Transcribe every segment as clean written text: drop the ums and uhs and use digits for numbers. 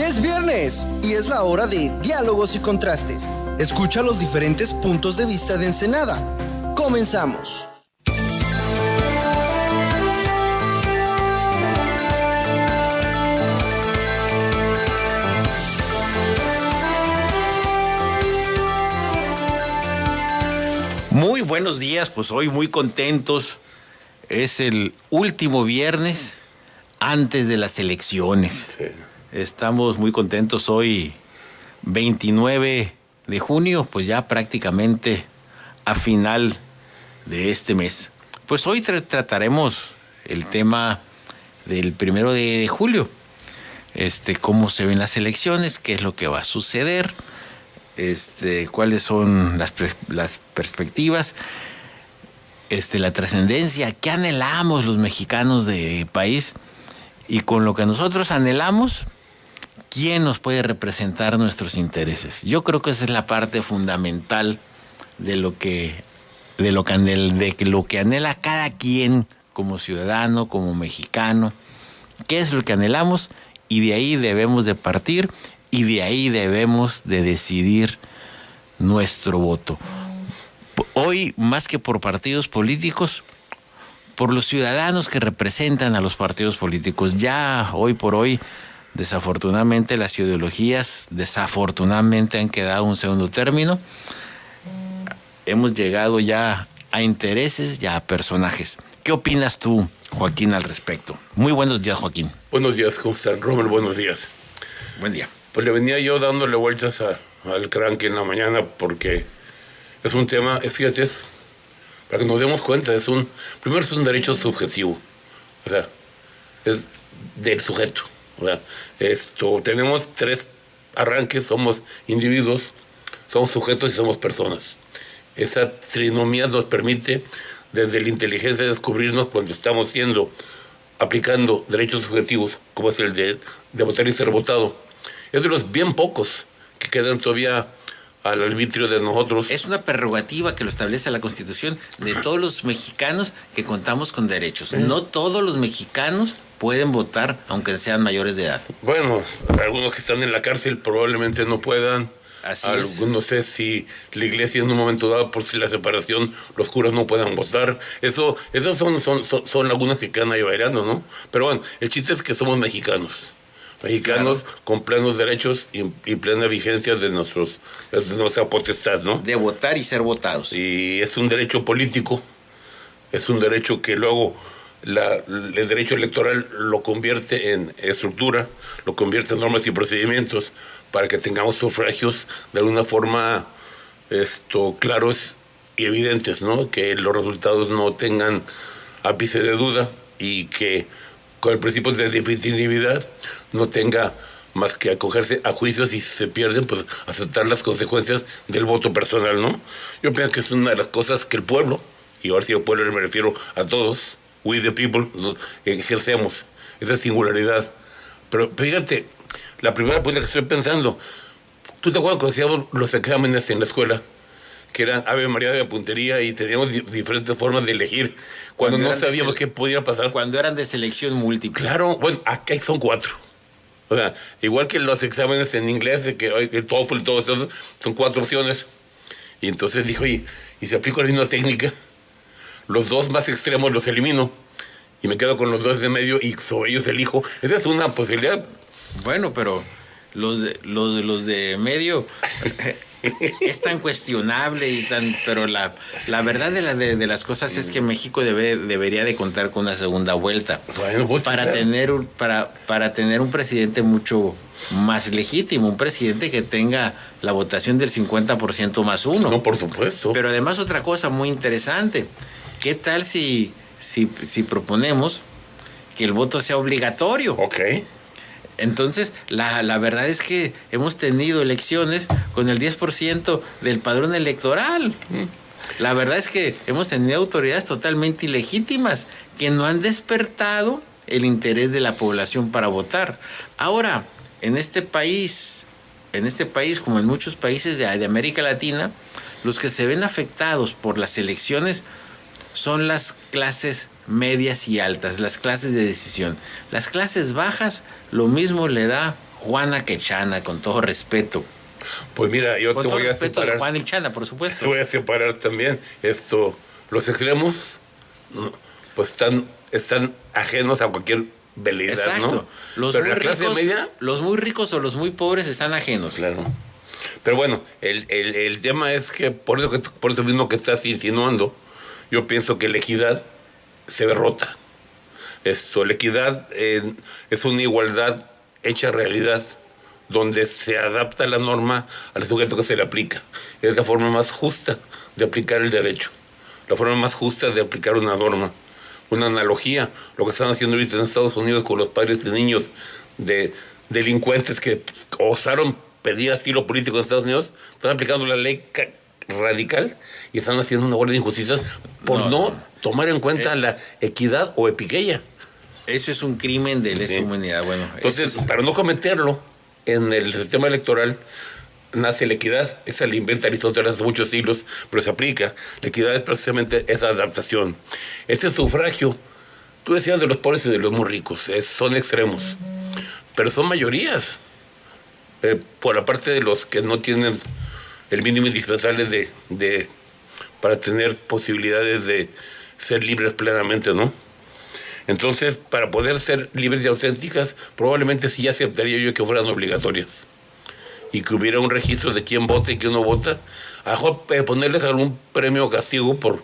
Es viernes y es la hora de Diálogos y Contrastes. Escucha los diferentes puntos de vista de Ensenada. Comenzamos. Muy buenos días, pues hoy muy contentos. Es el último viernes antes de las elecciones. Sí. Estamos muy contentos hoy, 29 de junio, pues ya prácticamente a final de este mes. Pues hoy trataremos el tema del 1 de julio. Cómo se ven las elecciones, qué es lo que va a suceder, cuáles son las perspectivas, la trascendencia, qué anhelamos los mexicanos de país, y con lo que nosotros anhelamos, ¿quién nos puede representar nuestros intereses? Yo creo que esa es la parte fundamental de lo que anhela cada quien como ciudadano, como mexicano. ¿Qué es lo que anhelamos? Y de ahí debemos de partir y de ahí debemos de decidir nuestro voto. Hoy, más que por partidos políticos, por los ciudadanos que representan a los partidos políticos. Ya hoy por hoy, desafortunadamente, las ideologías desafortunadamente han quedado en un segundo término. Hemos llegado ya a intereses, ya a personajes. ¿Qué opinas tú, Joaquín, al respecto? Muy buenos días, Joaquín. Buenos días, ¿cómo están? Rommel, buenos días. Buen día. Pues le venía yo dándole vueltas al cranque en la mañana porque es un tema, fíjate, para que nos demos cuenta, primero es un derecho subjetivo, o sea, es del sujeto. O sea, tenemos tres arranques, somos individuos, somos sujetos y somos personas. Esa trinomía nos permite, desde la inteligencia, descubrirnos cuando estamos aplicando derechos subjetivos, como es el de votar y ser votado. Es de los bien pocos que quedan todavía al arbitrio de nosotros. Es una prerrogativa que lo establece la Constitución de todos los mexicanos que contamos con derechos. No todos los mexicanos pueden votar, aunque sean mayores de edad. Bueno, algunos que están en la cárcel probablemente no puedan. Así es. es. No sé si la iglesia en un momento dado, por si la separación, los curas no puedan votar. Esos son lagunas que quedan ahí bailando, ¿no? Pero bueno, el chiste es que somos mexicanos. Mexicanos, claro, con plenos derechos y plena vigencia de nuestra potestad, ¿no? De votar y ser votados. Y es un derecho político, es un derecho que luego el derecho electoral lo convierte en estructura, lo convierte en normas y procedimientos para que tengamos sufragios de alguna forma claros y evidentes, ¿no? Que los resultados no tengan ápice de duda y que con el principio de definitividad no tenga más que acogerse a juicios y si se pierden, pues aceptar las consecuencias del voto personal, ¿no? Yo pienso que es una de las cosas que el pueblo, y ahora si el pueblo me refiero a todos, we the people, ejercemos esa singularidad. Pero fíjate, la primera pregunta que estoy pensando, ¿tú te acuerdas cuando hacíamos los exámenes en la escuela? Que eran Ave María de la puntería y teníamos diferentes formas de elegir cuando no sabíamos qué podía pasar. Cuando eran de selección múltiple. Claro, bueno, aquí son 4. O sea, igual que los exámenes en inglés, que el TOEFL y todo eso, son 4 opciones. Y entonces dijo, y si aplico la misma técnica, los 2 más extremos los elimino y me quedo con los 2 de medio y sobre ellos elijo. Esa es una posibilidad. Bueno, pero los de medio es tan cuestionable pero la verdad de las cosas es que México debería de contar con una segunda vuelta, bueno, pues, para claro, tener un presidente mucho más legítimo, un presidente que tenga la votación del 50% más 1. No, por supuesto. Pero además otra cosa muy interesante, ¿qué tal si proponemos que el voto sea obligatorio? Ok. Entonces, la verdad es que hemos tenido elecciones con el 10% del padrón electoral. La verdad es que hemos tenido autoridades totalmente ilegítimas que no han despertado el interés de la población para votar. Ahora, en este país, como en muchos países de América Latina, los que se ven afectados por las elecciones son las clases medias y altas, las clases de decisión. Las clases bajas lo mismo le da Juana que Chana, con todo respeto. Pues mira, yo Con te todo voy a respeto de separar. Juana y Chana, por supuesto. Te voy a separar también los extremos, ¿no? Pues están ajenos a cualquier veleidad, Exacto. ¿no? Los Pero muy la clase ricos, media, los muy ricos o los muy pobres están ajenos. claro. Pero bueno, el tema es que por eso mismo que estás insinuando, yo pienso que la equidad se derrota. La equidad es una igualdad hecha realidad, donde se adapta la norma al sujeto que se le aplica. Es la forma más justa de aplicar el derecho, la forma más justa de aplicar una norma. Una analogía, lo que están haciendo ahorita en Estados Unidos con los padres de niños de delincuentes que osaron pedir asilo político en Estados Unidos, están aplicando la ley radical y están haciendo una bola de injusticias por no tomar en cuenta la equidad o epiqueia. Eso es un crimen de lesa Sí. humanidad. Bueno, Entonces, para no cometerlo, en el sistema electoral nace la equidad. Esa la inventa Aristóteles hace muchos siglos, pero se aplica. La equidad es precisamente esa adaptación. Este sufragio, tú decías de los pobres y de los muy ricos, son extremos, pero son mayorías. Por la parte de los que no tienen el mínimo indispensable para tener posibilidades de ser libres plenamente, ¿no? Entonces, para poder ser libres y auténticas, probablemente sí aceptaría yo que fueran obligatorias y que hubiera un registro de quién vota y quién no vota. A lo mejor ponerles algún premio o castigo por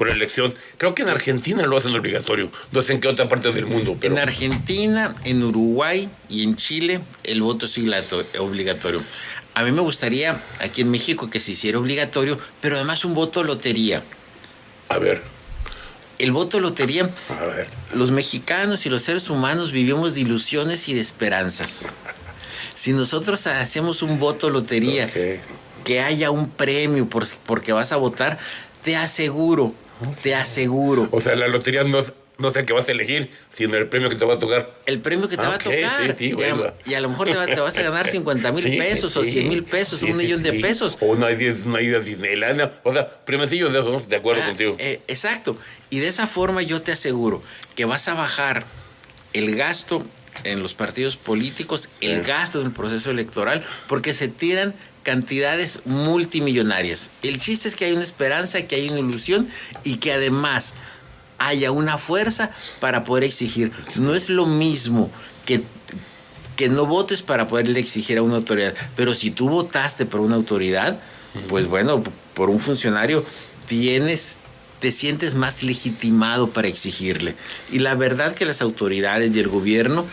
elección. Creo que en Argentina lo hacen obligatorio, no sé en qué otra parte del mundo. Pero en Argentina, en Uruguay y en Chile el voto es obligatorio. A mí me gustaría aquí en México que se hiciera obligatorio, pero además un voto lotería. A ver, El voto lotería, a ver. los mexicanos y los seres humanos vivimos de ilusiones y de esperanzas. Si nosotros hacemos un voto lotería, Ok. que haya un premio porque vas a votar, te aseguro. O sea, la lotería no sé qué vas a elegir, sino el premio que te va a tocar. El premio que te va a Ok, tocar. sí, bueno. Y a lo mejor te vas a ganar 50,000 Sí, pesos o sí. 100,000 pesos, Sí, un sí, millón de sí. pesos. O una ida a Disneylandia. O sea, premiecillos de eso, ¿no? De acuerdo contigo. Exacto. Y de esa forma yo te aseguro que vas a bajar el gasto en los partidos políticos, el gasto en el proceso electoral, porque se tiran cantidades multimillonarias. El chiste es que hay una esperanza, que hay una ilusión y que además haya una fuerza para poder exigir. No es lo mismo que no votes para poderle exigir a una autoridad, pero si tú votaste por una autoridad, pues bueno, por un funcionario, te sientes más legitimado para exigirle. Y la verdad que las autoridades y el gobierno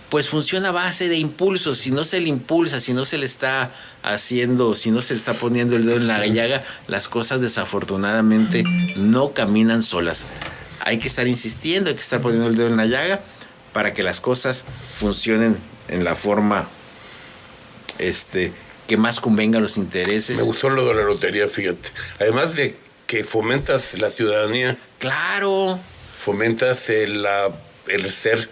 pues funciona a base de impulsos. Si no se le impulsa, si no se le está haciendo, si no se le está poniendo el dedo en la llaga, las cosas desafortunadamente no caminan solas. Hay que estar insistiendo, hay que estar poniendo el dedo en la llaga para que las cosas funcionen en la forma que más convenga a los intereses. Me gustó lo de la lotería, fíjate. Además de que fomentas la ciudadanía, Claro. fomentas el ser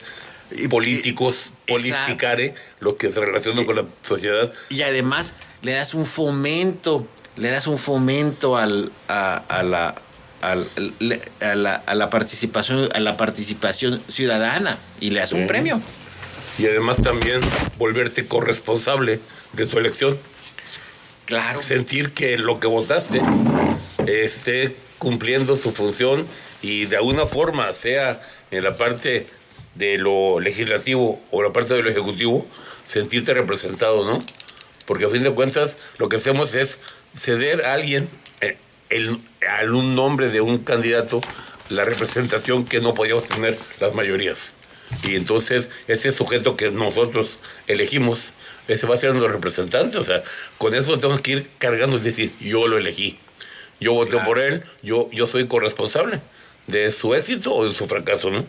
políticos, Exacto. politicare, lo que se relaciona con la sociedad. Y además le das un fomento a la participación ciudadana y le das un premio. Y además también volverte corresponsable de tu elección. Claro. Sentir que lo que votaste esté cumpliendo su función y de alguna forma, sea en la parte de lo legislativo o la parte de lo ejecutivo, sentirte representado, ¿no? Porque a fin de cuentas lo que hacemos es ceder a alguien, a un nombre de un candidato, la representación que no podíamos tener las mayorías. Y entonces ese sujeto que nosotros elegimos, ese va a ser nuestro representante. O sea, con eso tenemos que ir cargando, es decir, yo lo elegí, yo voté Claro. por él, yo soy corresponsable de su éxito o de su fracaso, ¿no?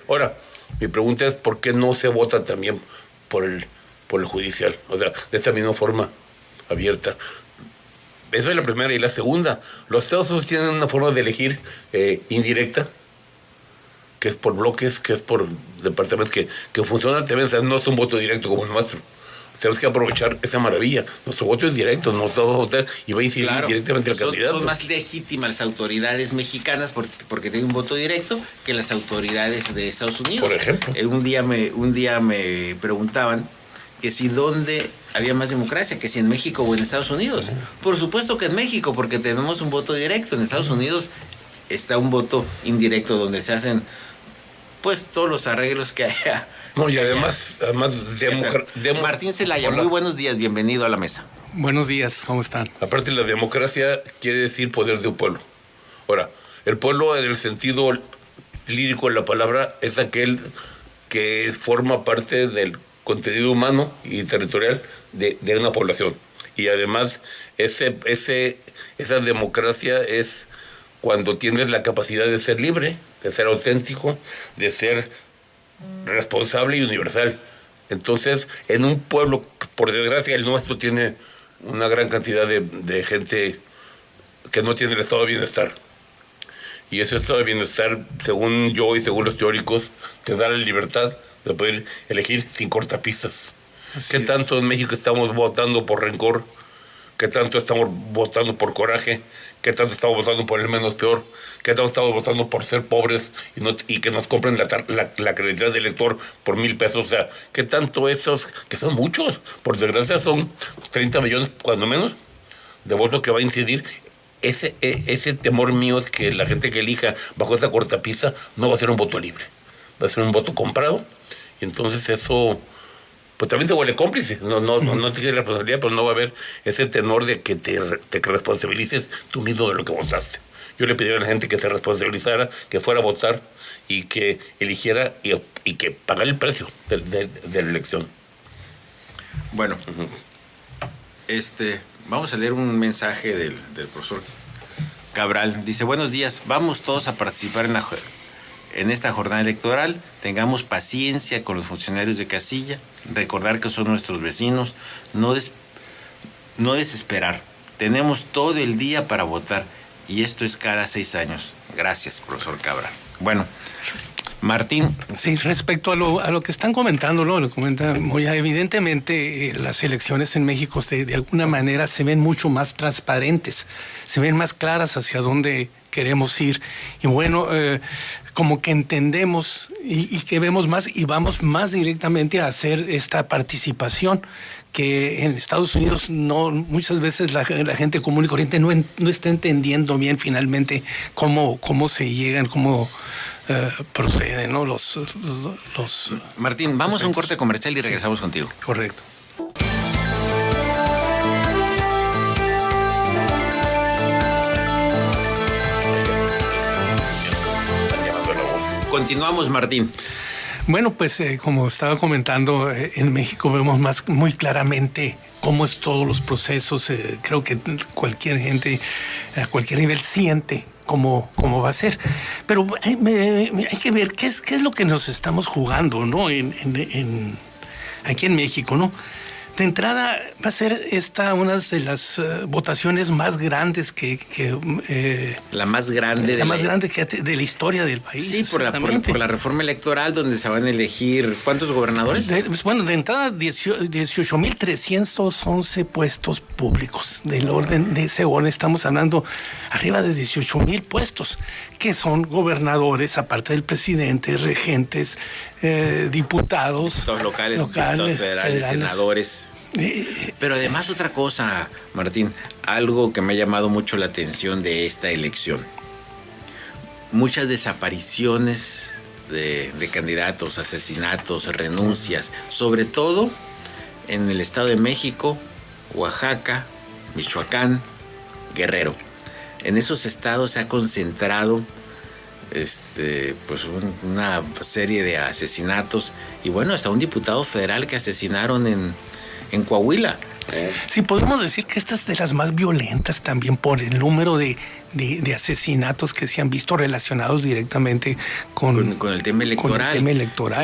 Ahora, mi pregunta es ¿por qué no se vota también por el judicial? O sea, de esta misma forma abierta. Esa es la primera. Y la segunda, los Estados Unidos tienen una forma de elegir indirecta, que es por bloques, que es por departamentos, que funciona también. O sea, no es un voto directo como el nuestro. tenemos que aprovechar esa maravilla. Nuestro voto es directo, nos vamos a votar y va a incidir directamente al candidato. Son más legítimas las autoridades mexicanas porque tienen un voto directo que las autoridades de Estados Unidos. Por ejemplo. Un día me preguntaban que si dónde había más democracia, que si en México o en Estados Unidos. Por supuesto que en México, porque tenemos un voto directo. En Estados Unidos está un voto indirecto donde se hacen pues todos los arreglos que haya. No, y además Martín Celaya, muy buenos días, bienvenido a la mesa. Buenos días, ¿cómo están? Aparte, la democracia quiere decir poder de un pueblo. Ahora, el pueblo en el sentido lírico de la palabra es aquel que forma parte del contenido humano y territorial de una población. Y además, esa democracia es cuando tienes la capacidad de ser libre, de ser auténtico, de ser responsable y universal. Entonces, en un pueblo, por desgracia, el nuestro tiene una gran cantidad de gente que no tiene el estado de bienestar. Y ese estado de bienestar, según yo y según los teóricos, te da la libertad de poder elegir sin cortapisas. ¿Qué tanto en México estamos votando por rencor? ¿Qué tanto estamos votando por coraje? ¿Qué tanto estamos votando por el menos peor? ¿Qué tanto estamos votando por ser pobres y que nos compren la credencial de elector por $1,000? O sea, ¿qué tanto esos, que son muchos, por desgracia son 30 millones cuando menos, de votos que va a incidir? Ese temor mío es que la gente que elija bajo esa cortapisa no va a ser un voto libre, va a ser un voto comprado, y entonces eso pues también te vuelve cómplice. No tienes responsabilidad, pero no va a haber ese tenor de que te responsabilices tú mismo de lo que votaste. Yo le pediría a la gente que se responsabilizara, que fuera a votar y que eligiera y que pagara el precio de la elección. Bueno, vamos a leer un mensaje del profesor Cabral. Dice: buenos días, vamos todos a participar en esta jornada electoral. Tengamos paciencia con los funcionarios de casilla, recordar que son nuestros vecinos, no desesperar. Tenemos todo el día para votar y esto es cada 6 años. Gracias, profesor Cabral. Bueno, Martín. Sí, respecto a lo que están comentando, ¿no? Lo comenta muy evidentemente, las elecciones en México de alguna manera se ven mucho más transparentes, se ven más claras hacia dónde queremos ir. Y bueno, como que entendemos y que vemos más y vamos más directamente a hacer esta participación que en Estados Unidos muchas veces la gente común y corriente no está entendiendo bien finalmente cómo se llegan, cómo proceden, ¿no? los Martín, vamos a un corte comercial y regresamos contigo. Correcto. Continuamos, Martín. Bueno, pues como estaba comentando, en México vemos muy claramente cómo es todos los procesos. Creo que cualquier gente a cualquier nivel siente cómo va a ser. Pero hay que ver qué es lo que nos estamos jugando, ¿no? Aquí en México, ¿no? De entrada va a ser una de las votaciones más grandes la más grande de la historia del país. Sí, por la reforma electoral, donde se van a elegir ¿cuántos gobernadores? De entrada 18,311 puestos públicos. Del orden de ese orden estamos hablando arriba de 18,000 puestos, que son gobernadores, aparte del presidente, regentes, diputados locales, diputados federales, senadores. Pero además otra cosa, Martín, algo que me ha llamado mucho la atención de esta elección. Muchas desapariciones de candidatos, asesinatos, renuncias, sobre todo en el Estado de México, Oaxaca, Michoacán, Guerrero. En esos estados se ha concentrado pues una serie de asesinatos y bueno, hasta un diputado federal que asesinaron en Coahuila. Sí, podemos decir que esta es de las más violentas también por el número de asesinatos que se han visto relacionados directamente con el tema electoral.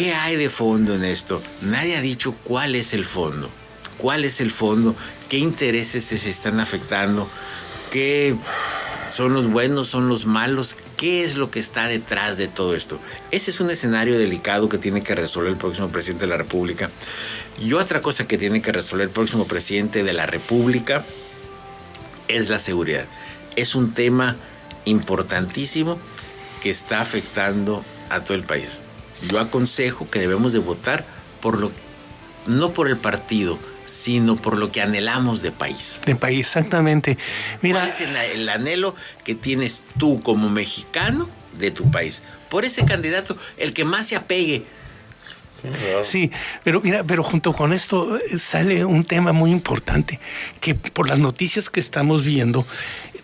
¿Qué hay de fondo en esto? Nadie ha dicho cuál es el fondo. ¿Cuál es el fondo? ¿Qué intereses se están afectando? ¿Qué son los buenos, son los malos? ¿Qué es lo que está detrás de todo esto? Ese es un escenario delicado que tiene que resolver el próximo presidente de la República. Y otra cosa que tiene que resolver el próximo presidente de la República es la seguridad. Es un tema importantísimo que está afectando a todo el país. Yo aconsejo que debemos de votar no por el partido, sino por lo que anhelamos de país. De país, exactamente. Mira, ¿cuál es el anhelo que tienes tú como mexicano de tu país? Por ese candidato, el que más se apegue. sí, pero junto con esto sale un tema muy importante, que por las noticias que estamos viendo,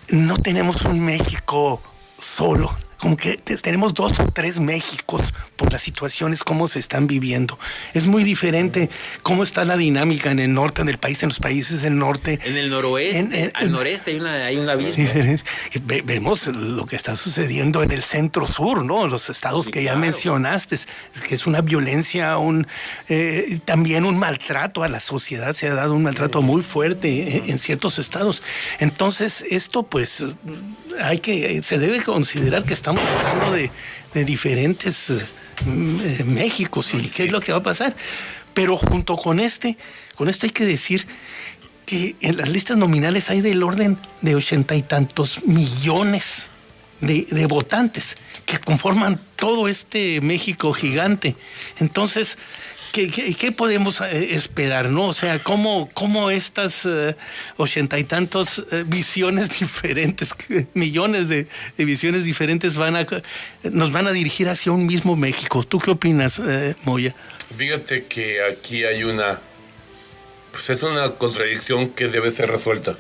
no tenemos un México solo. Como que tenemos 2 o 3 Méxicos por las situaciones, cómo se están viviendo. Es muy diferente cómo está la dinámica en el norte del país, en los países del norte. En el noroeste, al noreste hay un abismo. Vemos lo que está sucediendo en el centro-sur, ¿no? Los estados que ya mencionaste, que es una violencia, también un maltrato a la sociedad. Se ha dado un maltrato muy fuerte en ciertos estados. Entonces, esto pues se debe considerar que estamos hablando de diferentes Méxicos y qué es lo que va a pasar. Pero junto con este hay que decir que en las listas nominales hay del orden de 80 y tantos millones de votantes que conforman todo este México gigante. Entonces, ¿qué podemos esperar, no? O sea, ¿cómo estas 80 y tantos visiones diferentes, millones de visiones diferentes nos van a dirigir hacia un mismo México? ¿Tú qué opinas, Moya? Fíjate que aquí hay pues es una contradicción que debe ser resuelta.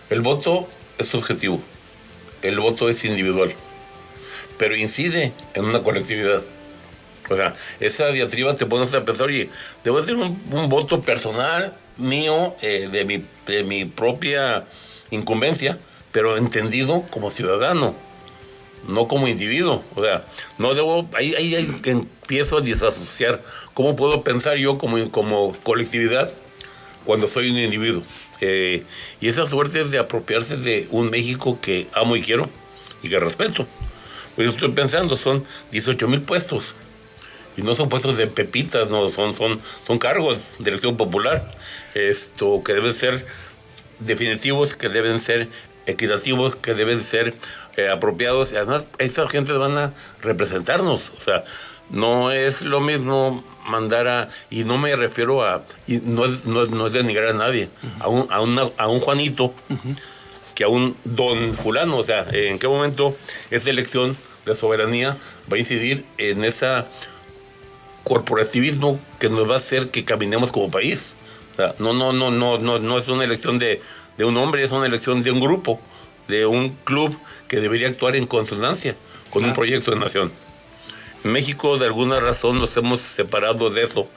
El voto es subjetivo, el voto es individual, pero incide en una colectividad. O sea, esa diatriba te pones a pensar, oye, debo hacer un voto personal mío, de mi propia incumbencia, pero entendido como ciudadano, no como individuo. O sea, no debo, ahí empiezo a desasociar cómo puedo pensar yo como colectividad cuando soy un individuo. Y esa suerte es de apropiarse de un México que amo y quiero y que respeto. Pues yo estoy pensando, son 18,000 puestos. Y no son puestos de pepitas, no, son cargos de elección popular, que deben ser definitivos, que deben ser equitativos, que deben ser apropiados. Y además, estas gentes van a representarnos. O sea, no es lo mismo mandar y no me refiero y no es denigrar a nadie, a un Juanito, que a un don fulano. O sea, ¿en qué momento esa elección de soberanía va a incidir en esa corporativismo que nos va a hacer que caminemos como país? O sea, no es una elección de un hombre, es una elección de un grupo, de un club que debería actuar en consonancia con un proyecto de nación. En México, de alguna razón, nos hemos separado de eso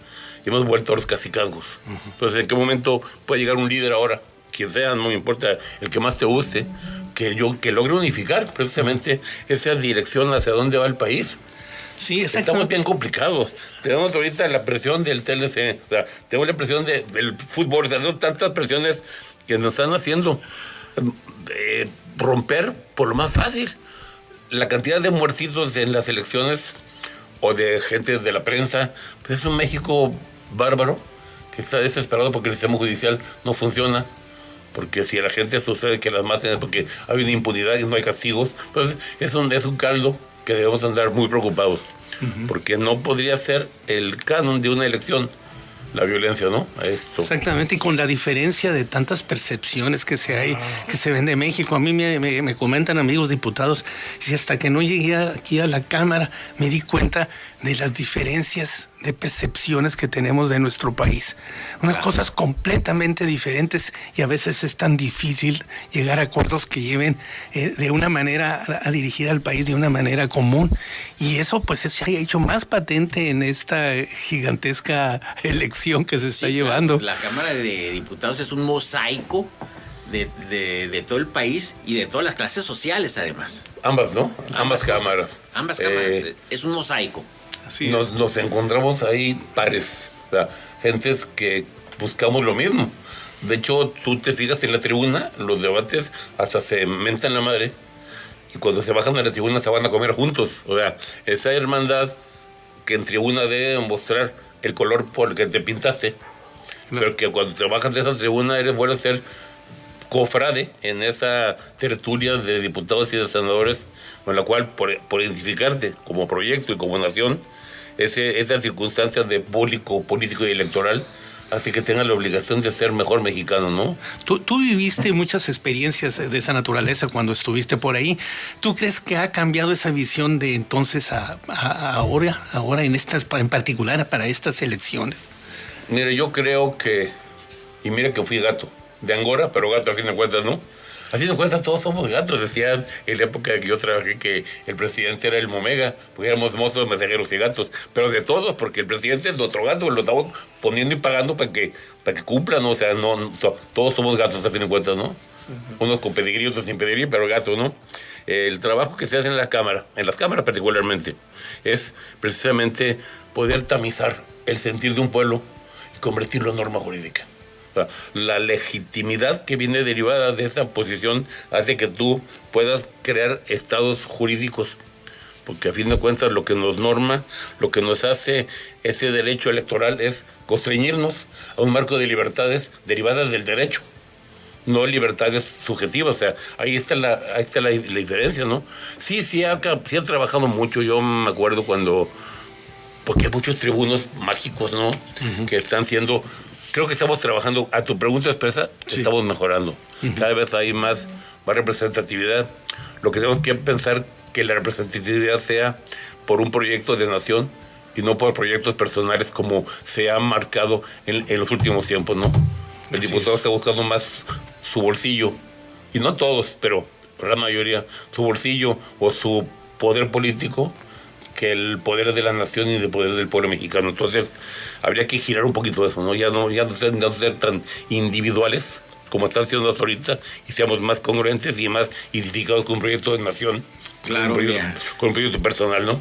y hemos vuelto a los cacicazgos. Entonces, ¿en qué momento puede llegar un líder ahora, quien sea, no me importa, el que más te guste, que logre unificar precisamente esa dirección hacia dónde va el país? Sí, estamos bien complicados. Tenemos ahorita la presión del TLC, o sea, tenemos la presión del fútbol, o sea, son tantas presiones que nos están haciendo romper por lo más fácil. La cantidad de muertitos en las elecciones o de gente de la prensa, pues es un México bárbaro que está desesperado porque el sistema judicial no funciona, porque si a la gente sucede que las maten es porque hay una impunidad y no hay castigos. Entonces es un caldo que debemos andar muy preocupados, porque no podría ser el canon de una elección la violencia, ¿no? Exactamente, y con la diferencia de tantas percepciones que se ven de México. A mí me comentan amigos diputados, y hasta que no llegué aquí a la Cámara me di cuenta de las diferencias de percepciones que tenemos de nuestro país. Unas cosas completamente diferentes, y a veces es tan difícil llegar a acuerdos que lleven de una manera a dirigir al país de una manera común. Y eso pues se ha hecho más patente en esta gigantesca elección que se está llevando. La Cámara de Diputados es un mosaico de todo el país y de todas las clases sociales, además. Ambas, ¿no? Ambas cámaras. Ambas cámaras. Es un mosaico. Así nos encontramos ahí pares, o sea, gentes que buscamos lo mismo. De hecho, tú te fijas en la tribuna, los debates hasta se mentan la madre, y cuando se bajan a la tribuna se van a comer juntos. O sea, esa hermandad que en tribuna debe mostrar el color por el que te pintaste, pero que cuando te bajas de esa tribuna eres bueno ser cofrade en esa tertulia de diputados y de senadores, con la cual por identificarte como proyecto y como nación, esa circunstancia de público, político y electoral hace que tenga la obligación de ser mejor mexicano, ¿no? Tú viviste muchas experiencias de esa naturaleza cuando estuviste por ahí. ¿Tú crees que ha cambiado esa visión de entonces a ahora en particular para estas elecciones? Mire, yo creo que, y mira que fui gato de Angora, pero gato a fin de cuentas, ¿no? A fin de cuentas todos somos gatos. Decían en la época en que yo trabajé que el presidente era el Momega, porque éramos mozos, mensajeros y gatos, pero de todos, porque el presidente es nuestro gato, lo estamos poniendo y pagando para que cumplan, ¿no? O sea, todos somos gatos a fin de cuentas, ¿no? Unos con pedigrí, otros sin pedigrí, pero gatos, ¿no? El trabajo que se hace en las cámaras particularmente, es precisamente poder tamizar el sentir de un pueblo y convertirlo en norma jurídica. La legitimidad que viene derivada de esa posición hace que tú puedas crear estados jurídicos, porque a fin de cuentas lo que nos norma, lo que nos hace ese derecho electoral es constreñirnos a un marco de libertades derivadas del derecho, no libertades subjetivas. O sea, ahí está la diferencia, ¿no? Sí ha trabajado mucho. Yo me acuerdo porque hay muchos tribunos mágicos, ¿no? Que están siendo... Creo que estamos trabajando, a tu pregunta expresa, sí. Estamos mejorando. Cada vez hay más representatividad. Lo que tenemos que pensar que la representatividad sea por un proyecto de nación y no por proyectos personales como se ha marcado en los últimos tiempos, ¿no? El diputado está buscando más su bolsillo, y no todos, pero la mayoría, su bolsillo o su poder político, que el poder de la nación y el poder del pueblo mexicano. Entonces, habría que girar un poquito eso, ¿no? Ya no ser tan individuales como están siendo hasta ahorita, y seamos más congruentes y más identificados con un proyecto de nación, claro, con un proyecto personal, ¿no?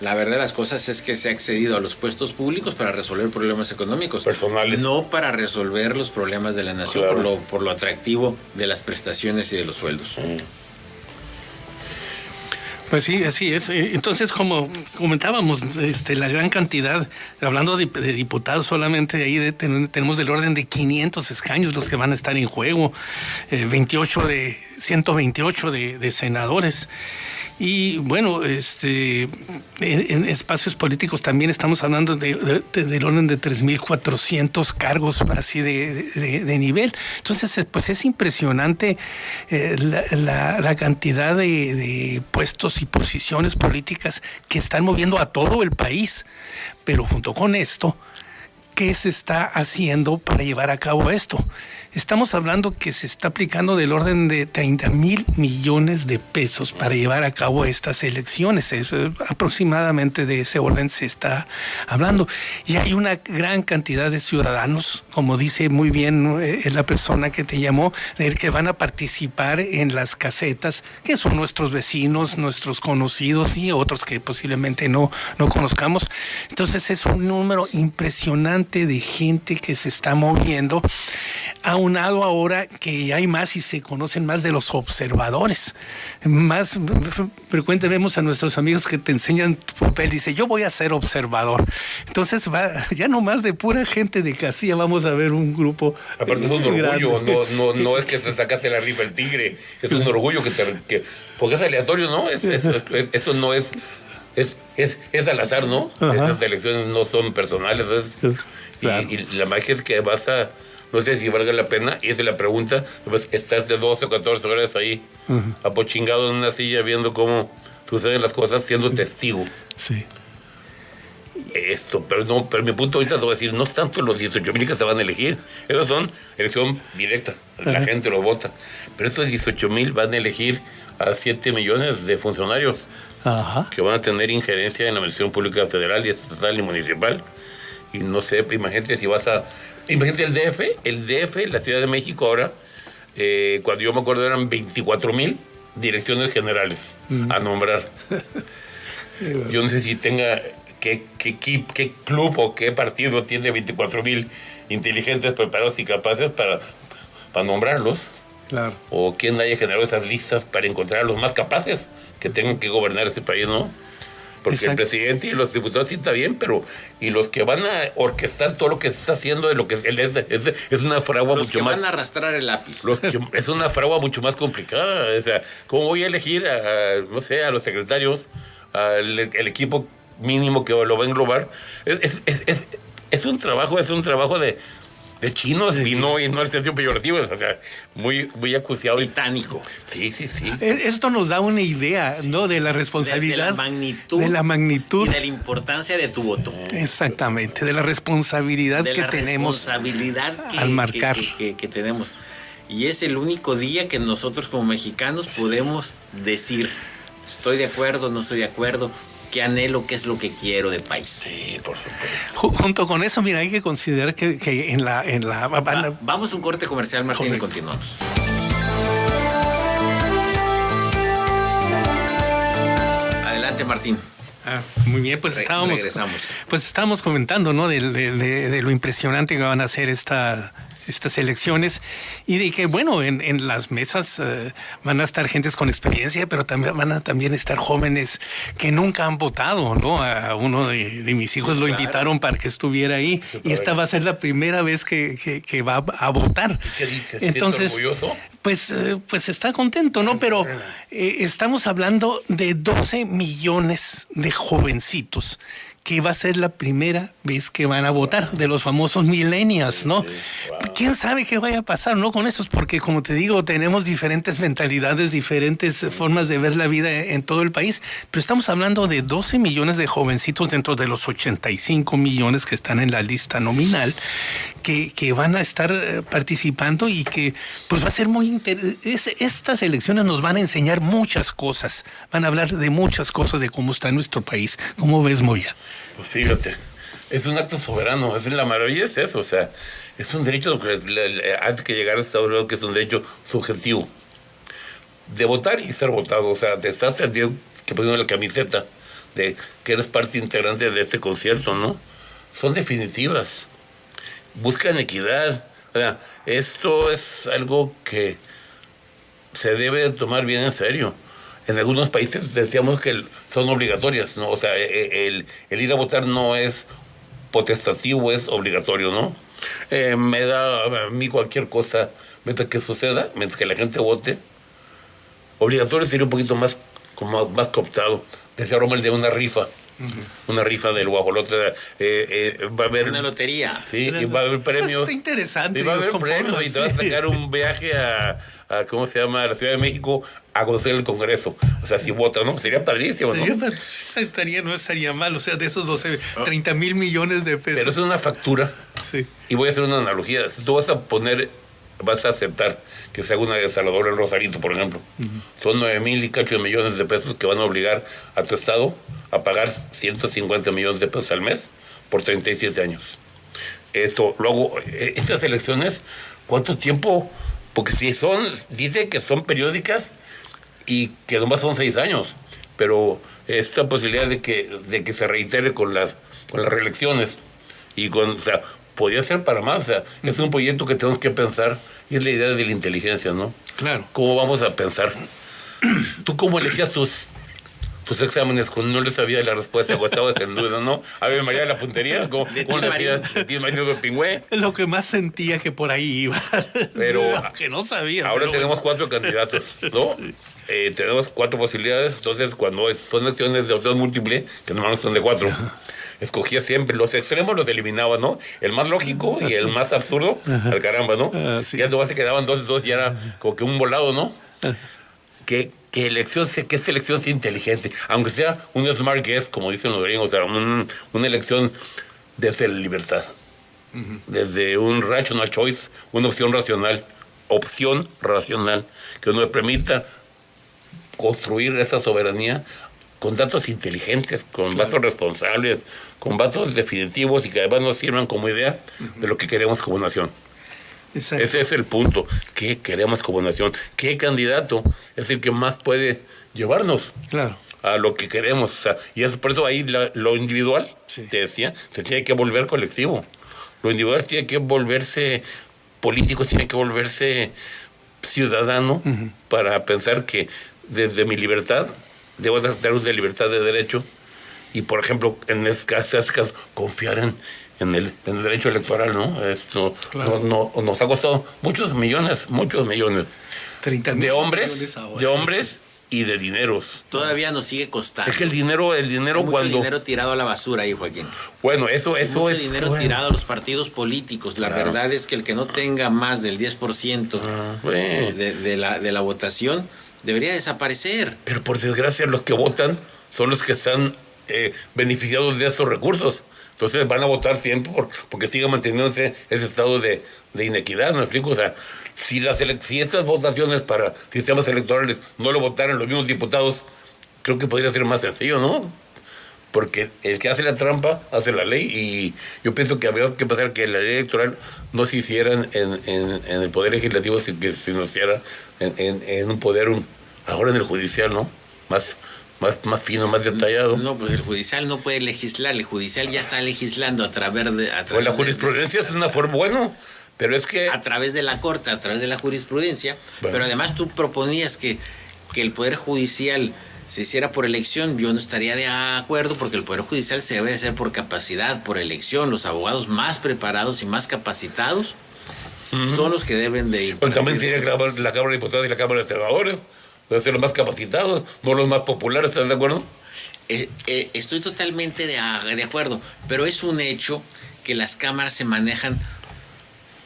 La verdad de las cosas es que se ha accedido a los puestos públicos para resolver problemas económicos personales, no para resolver los problemas de la nación, claro, por lo atractivo de las prestaciones y de los sueldos. Pues sí, así es. Entonces, como comentábamos, la gran cantidad, hablando de diputados, solamente ahí tenemos del orden de 500 escaños los que van a estar en juego, 128 de senadores. Y bueno, en espacios políticos también estamos hablando del orden de 3.400 cargos así de nivel. Entonces, pues es impresionante la cantidad de puestos y posiciones políticas que están moviendo a todo el país. Pero junto con esto, ¿qué se está haciendo para llevar a cabo esto? Estamos hablando que se está aplicando del orden de 30,000 millones de pesos para llevar a cabo estas elecciones. Aproximadamente de ese orden se está hablando. Y hay una gran cantidad de ciudadanos, como dice muy bien la persona que te llamó, que van a participar en las casetas, que son nuestros vecinos, nuestros conocidos y otros que posiblemente no conozcamos. Entonces es un número impresionante de gente que se está moviendo, aunado ahora que hay más y se conocen más de los observadores. Más frecuente vemos a nuestros amigos que te enseñan tu papel, dice, yo voy a ser observador. Entonces ya no más de pura gente de casilla vamos a ver un grupo. Aparte es un orgullo, no es que se sacaste la rifa el tigre, es un orgullo porque es aleatorio, ¿no? Eso no es al azar, ¿no? Ajá. Esas elecciones no son personales, claro. y la magia es que vas a, no sé si valga la pena, y esa es la pregunta, pues estás de 12 o 14 horas ahí, apochingado en una silla viendo cómo suceden las cosas, siendo testigo. Sí. Pero mi punto ahorita te voy a decir, no es tanto los 18,000 que se van a elegir, esos son elección directa, la gente lo vota, pero estos 18,000 van a elegir a 7 millones de funcionarios. Ajá. Que van a tener injerencia en la administración pública federal y estatal y municipal. Y no sé, imagínate imagínate el DF, la Ciudad de México ahora, cuando yo me acuerdo eran 24,000 direcciones generales a nombrar. Yo no sé si tenga qué club o qué partido tiene 24,000 inteligentes, preparados y capaces para nombrarlos. Claro. O quién haya generado esas listas para encontrar a los más capaces que tengan que gobernar este país, ¿no? Porque Exacto. el presidente y los diputados sí está bien, pero y los que van a orquestar todo lo que se está haciendo de lo que él es una fragua Los mucho que más. van a arrastrar el lápiz. Es una fragua mucho más complicada. O sea, ¿cómo voy a elegir no sé, a los secretarios, el equipo mínimo que lo va a englobar? Es un trabajo de chinos y no en el sentido peyorativo, o sea, muy acuciado. Titánico. Sí. Esto nos da una idea, ¿no? De la responsabilidad. De la magnitud. De la magnitud. Y de la importancia de tu voto. Exactamente, de la responsabilidad que tenemos al marcar. Que tenemos. Y es el único día que nosotros como mexicanos podemos decir, estoy de acuerdo, no estoy de acuerdo, qué anhelo, qué es lo que quiero de país. Sí, por supuesto. Junto con eso, mira, hay que considerar que en la Vamos a un corte comercial, Martín, y continuamos. Adelante, Martín. Muy bien, pues estábamos comentando, ¿no? De lo impresionante que van a ser estas elecciones y de que, bueno, en las mesas van a estar gentes con experiencia, pero también van a estar jóvenes que nunca han votado, ¿no? A uno de mis hijos lo invitaron para que estuviera ahí y esta va a ser la primera vez que va a votar. ¿Qué dices? Entonces, orgulloso? Pues está contento, ¿no? Pero estamos hablando de 12 millones de jovencitos que va a ser la primera vez que van a votar, de los famosos millennials, ¿no? ¿Quién sabe qué vaya a pasar, no? Con esos, porque como te digo, tenemos diferentes mentalidades, diferentes formas de ver la vida en todo el país, pero estamos hablando de 12 millones de jovencitos dentro de los 85 millones que están en la lista nominal, que van a estar participando y que pues va a ser muy interesante. Estas elecciones nos van a enseñar muchas cosas, van a hablar de muchas cosas de cómo está nuestro país. ¿Cómo ves, Moya? Pues fíjate, es un acto soberano, la maravilla es eso, o sea, es un derecho antes que llegar a Estados Unidos, que es un derecho subjetivo de votar y ser votado, o sea, de estar que poniendo la camiseta de que eres parte integrante de este concierto, ¿no? Son definitivas, buscan equidad, o sea, esto es algo que se debe tomar bien en serio. En algunos países decíamos que son obligatorias, ¿no? O sea, el ir a votar no es potestativo, es obligatorio, ¿no? Me da a mí cualquier cosa mientras que suceda, mientras que la gente vote. Obligatorio sería un poquito más cooptado. Decía Rommel de una rifa. Una rifa del guajolote. Va a haber una lotería. Sí, y va a haber premios. Pues está interesante. Y va a haber premios y te vas a sacar un viaje a ¿cómo se llama? A la Ciudad de México a conocer el Congreso. O sea, si votas, ¿no? Sería padrísimo, ¿no? No estaría mal. O sea, de esos 30 mil millones de pesos. Pero es una factura. Sí. Y voy a hacer una analogía. Si tú vas a aceptar que se haga una desaladora en Rosarito, por ejemplo. Son 9,000 y cacho de millones de pesos que van a obligar a tu estado a pagar 150 millones de pesos al mes por 37 años. Luego, estas elecciones, ¿cuánto tiempo? Porque dice que son periódicas y que nomás son 6 años, pero esta posibilidad de que se reitere con las reelecciones o sea, podría ser para más, o sea, es un proyecto que tenemos que pensar y es la idea de la inteligencia, ¿no? Claro. ¿Cómo vamos a pensar? ¿Tú cómo elegías tus exámenes cuando no le sabías la respuesta o estabas en duda, no? A ver, María, la puntería, ¿cómo le hacías de Mario de Pingüe? Es lo que más sentía que por ahí iba. Pero que no sabía. Ahora tenemos 4 candidatos, ¿no? Tenemos 4 posibilidades, entonces cuando son elecciones de opción múltiple, que normalmente son de 4, escogía siempre los extremos, los eliminaba, ¿no? El más lógico y el más absurdo, al caramba, ¿no? Sí. Ya nomás se quedaban 2 y era como que un volado, ¿no? Que es elección inteligente, aunque sea un smart guess, como dicen los gringos, o sea, una elección desde la libertad, desde un rational choice, una opción racional, que nos permita construir esa soberanía con datos inteligentes, con datos responsables, con datos definitivos y que además nos sirvan como idea de lo que queremos como nación. Exacto. Ese es el punto. ¿Qué queremos como nación? ¿Qué candidato es el que más puede llevarnos a lo que queremos? O sea, y es por eso ahí lo individual, te decía, se tiene que volver colectivo. Lo individual tiene que volverse político, tiene que volverse ciudadano para pensar que desde mi libertad debo de tener una libertad de derecho y, por ejemplo, en este caso confiar en el derecho electoral, ¿no? Esto nos ha costado muchos millones 30 de hombres y de dineros. Todavía nos sigue costando. Es que el dinero Hay mucho cuando... dinero tirado a la basura ahí, Joaquín. Bueno, eso Mucho es... dinero bueno. tirado a los partidos políticos. La Claro. verdad es que el que no tenga más del 10% Bueno. de la votación debería desaparecer. Pero por desgracia los que votan son los que están beneficiados de esos recursos. Entonces van a votar siempre porque siga manteniéndose ese estado de inequidad, ¿me explico? O sea, si estas votaciones para sistemas electorales no lo votaran los mismos diputados, creo que podría ser más sencillo, ¿no? Porque el que hace la trampa hace la ley, y yo pienso que habría que pasar que la ley electoral no se hiciera en el poder legislativo, sino que se hiciera en un poder, ahora en el judicial, ¿no? Más fino, más detallado. No, pues el judicial no puede legislar. El judicial ya está legislando a través Pues la jurisprudencia es una forma, bueno, pero es que... a través de la corte, a través de la jurisprudencia. Bueno. Pero además tú proponías que el Poder Judicial se hiciera por elección. Yo no estaría de acuerdo, porque el Poder Judicial se debe hacer por capacidad, por elección. Los abogados más preparados y más capacitados son los que deben de ir. Pues también sería la Cámara de Diputados y la Cámara de Senadores, deben ser los más capacitados, no los más populares, ¿estás de acuerdo? Estoy totalmente de acuerdo, pero es un hecho que las cámaras se manejan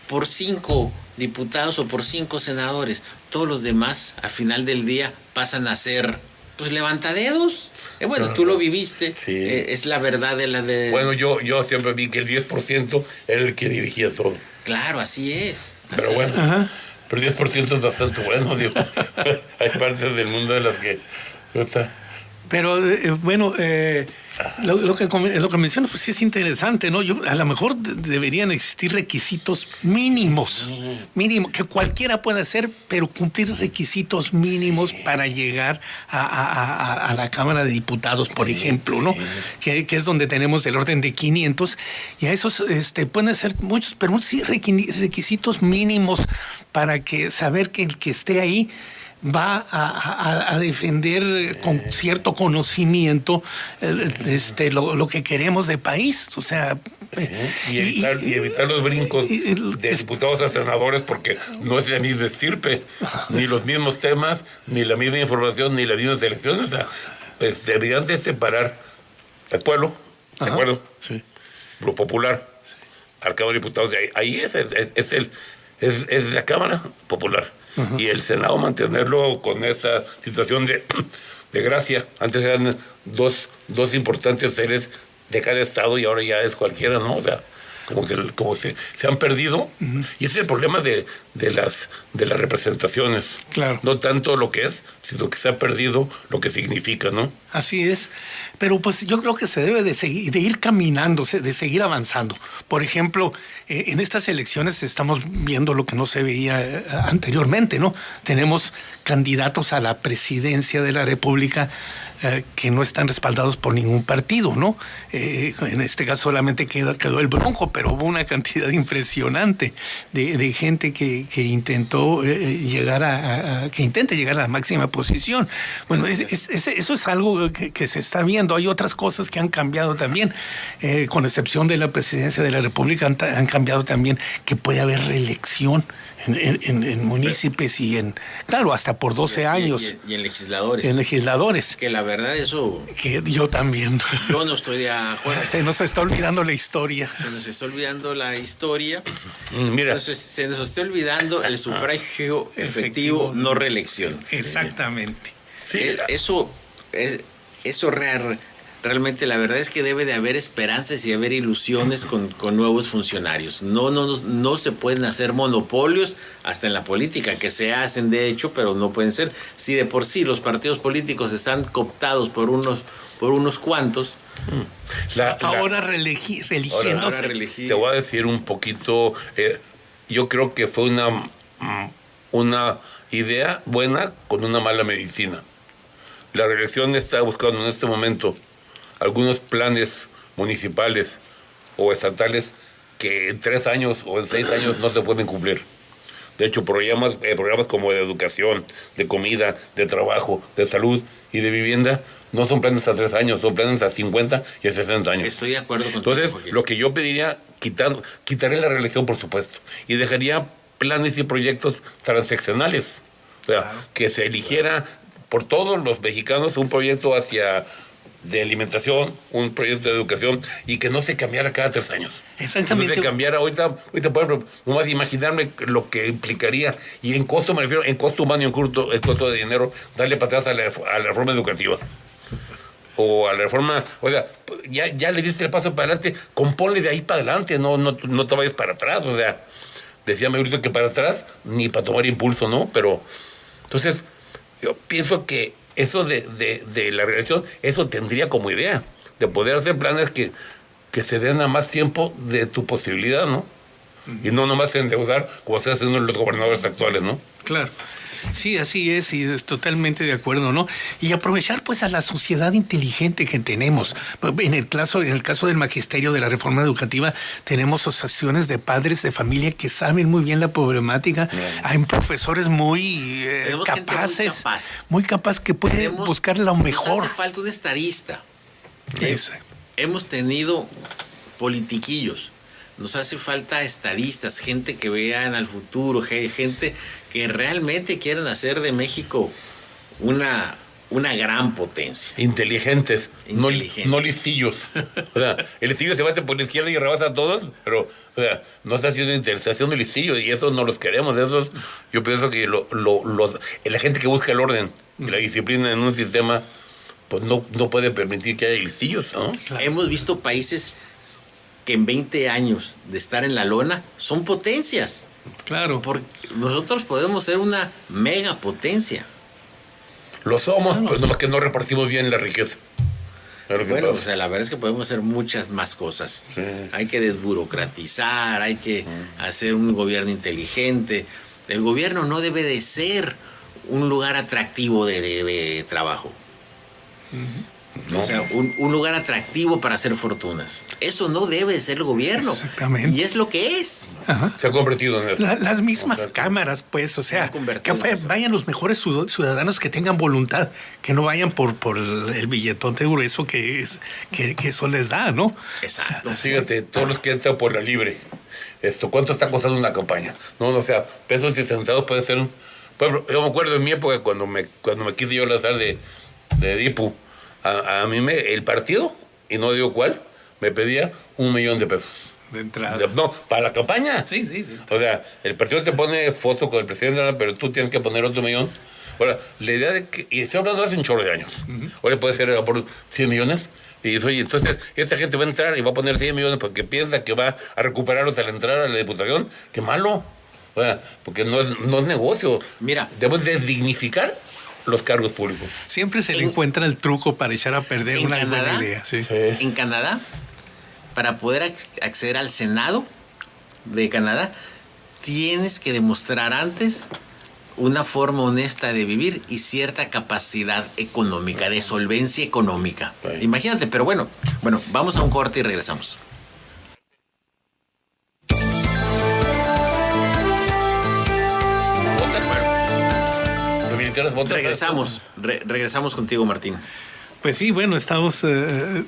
por 5 diputados o por 5 senadores. Todos los demás, al final del día, pasan a ser, pues, levantadedos. Bueno, tú lo viviste. Sí. Es la verdad de... Bueno, yo siempre vi que el 10% era el que dirigía todo. Claro, así es. Pero bueno, pero el 10% es bastante bueno, digo. Hay partes del mundo en las que... Pero bueno, lo que mencionas pues sí es interesante, ¿no? A lo mejor deberían existir requisitos mínimos, que cualquiera puede hacer, pero cumplir requisitos mínimos para llegar a la Cámara de Diputados, por ejemplo, ¿no? Que es donde tenemos el orden de 500, y a esos pueden ser muchos, pero sí requisitos mínimos para saber que el que esté ahí va a defender con cierto conocimiento lo que queremos de país, o sea... Y evitar los brincos de diputados a senadores, porque no es la misma estirpe, ni los mismos temas, ni la misma información, ni las mismas elecciones. O sea, deberían de separar al pueblo, ¿de acuerdo? Sí. Lo popular, sí, al Cámara de Diputados. Ahí es la Cámara Popular. Y el Senado mantenerlo con esa situación de gracia. Antes eran dos importantes seres de cada estado y ahora ya es cualquiera, ¿no? O sea, como se han perdido. Y ese es el problema de las representaciones. Claro. No tanto lo que es, sino que se ha perdido lo que significa, ¿no? Así es. Pero pues yo creo que se debe de ir caminando, de seguir avanzando. Por ejemplo, en estas elecciones estamos viendo lo que no se veía anteriormente, ¿no? Tenemos candidatos a la presidencia de la República que no están respaldados por ningún partido, ¿no? En este caso solamente quedó el Bronco, pero hubo una cantidad impresionante de gente que intentó que intenta llegar a la máxima posición. Bueno, eso es algo que se está viendo. Hay otras cosas que han cambiado también, con excepción de la presidencia de la República, han cambiado también que puede haber reelección en municipios claro, hasta por 12 años. Y en legisladores. En legisladores. Que la verdad eso... Que yo también. Yo no estoy de acuerdo. Se nos está olvidando la historia. Se nos está olvidando la historia. Mira. Entonces, se nos está olvidando el sufragio efectivo, no reelección. Exactamente. Sí. Eso realmente la verdad es que debe de haber esperanzas y haber ilusiones con nuevos funcionarios. No se pueden hacer monopolios hasta en la política, que se hacen de hecho, pero no pueden ser. Si de por sí los partidos políticos están cooptados por unos cuantos. Ahora religiéndose. Te voy a decir un poquito, yo creo que fue una idea buena con una mala medicina. La reelección está buscando en este momento algunos planes municipales o estatales que en 3 años o en 6 años no se pueden cumplir. De hecho, programas como de educación, de comida, de trabajo, de salud y de vivienda no son planes a 3 años, son planes a 50 y a 60 años. Estoy de acuerdo contigo. Entonces, lo que yo pediría, quitaré la reelección, por supuesto, y dejaría planes y proyectos transeccionales. O sea, claro, que se eligiera por todos los mexicanos un proyecto de alimentación, un proyecto de educación, y que no se cambiara cada 3 años. Exactamente. No se cambiara ahorita por ejemplo, nomás imaginarme lo que implicaría, y en costo me refiero, en costo humano y en costo de dinero, darle para atrás a la reforma educativa. O a la reforma, o sea, ya le diste el paso para adelante, componle de ahí para adelante, no te vayas para atrás, o sea, decía Mauricio que para atrás, ni para tomar impulso, ¿no? Pero, entonces, yo pienso que eso de la reelección, eso tendría como idea, de poder hacer planes que se den a más tiempo de tu posibilidad, ¿no? Y no nomás endeudar como están haciendo los gobernadores actuales, ¿no? Claro. Sí, así es, y es totalmente de acuerdo, ¿no? Y aprovechar pues a la sociedad inteligente que tenemos. En el caso del magisterio de la reforma educativa, tenemos asociaciones de padres de familia que saben muy bien la problemática. Hay profesores muy capaces, muy capaz que pueden buscar lo mejor. Nos hace falta un estadista. Exacto. Hemos tenido politiquillos. Nos hace falta estadistas, gente que vean al futuro, gente que realmente quieran hacer de México una gran potencia. Inteligentes. No listillos. O sea, el listillo se bate por la izquierda y rebasa a todos, pero o sea, no está haciendo interestación de listillos, y eso no los queremos. Esos, yo pienso que la gente que busca el orden y la disciplina en un sistema, pues no puede permitir que haya listillos, ¿no? Claro. Hemos visto países que en 20 años de estar en la lona son potencias. Claro. Porque nosotros podemos ser una megapotencia. Lo somos, claro, pero nomás que no repartimos bien la riqueza. Bueno, o sea, la verdad es que podemos hacer muchas más cosas. Sí. Hay que desburocratizar, hay que hacer un gobierno inteligente. El gobierno no debe de ser un lugar atractivo de trabajo. No. O sea, un lugar atractivo para hacer fortunas. Eso no debe ser el gobierno. Exactamente. Y es lo que es. Ajá. Se ha convertido en eso. Las mismas cámaras, pues, o sea, que vayan los mejores ciudadanos que tengan voluntad, que no vayan por el billetón de grueso que eso les da, ¿no? Exacto. Fíjate, todos los que entran por la libre. ¿Cuánto está costando una campaña? No, o sea, pesos y centavos puede ser un... Yo me acuerdo en mi época cuando me quise yo lanzar de DIPU. A mí el partido, y no digo cuál, me pedía $1,000,000 de entrada. No, para la campaña. Sí. O sea, el partido te pone foto con el presidente, pero tú tienes que poner otro millón. Ahora, la idea de que, y estoy hablando hace un chorro de años, ahora puede ser por 100 millones, y oye, entonces esta gente va a entrar y va a poner 100 millones porque piensa que va a recuperarlos al entrar a la diputación. ¡Qué malo! O sea, porque no es negocio. Mira, debemos de dignificar los cargos públicos. Siempre se le encuentra el truco para echar a perder una buena idea. Sí. En Canadá, para poder acceder al Senado de Canadá, tienes que demostrar antes una forma honesta de vivir y cierta capacidad económica, de solvencia económica. Sí. Imagínate, pero bueno, vamos a un corte y regresamos. Regresamos contigo, Martín. Pues sí, bueno, estamos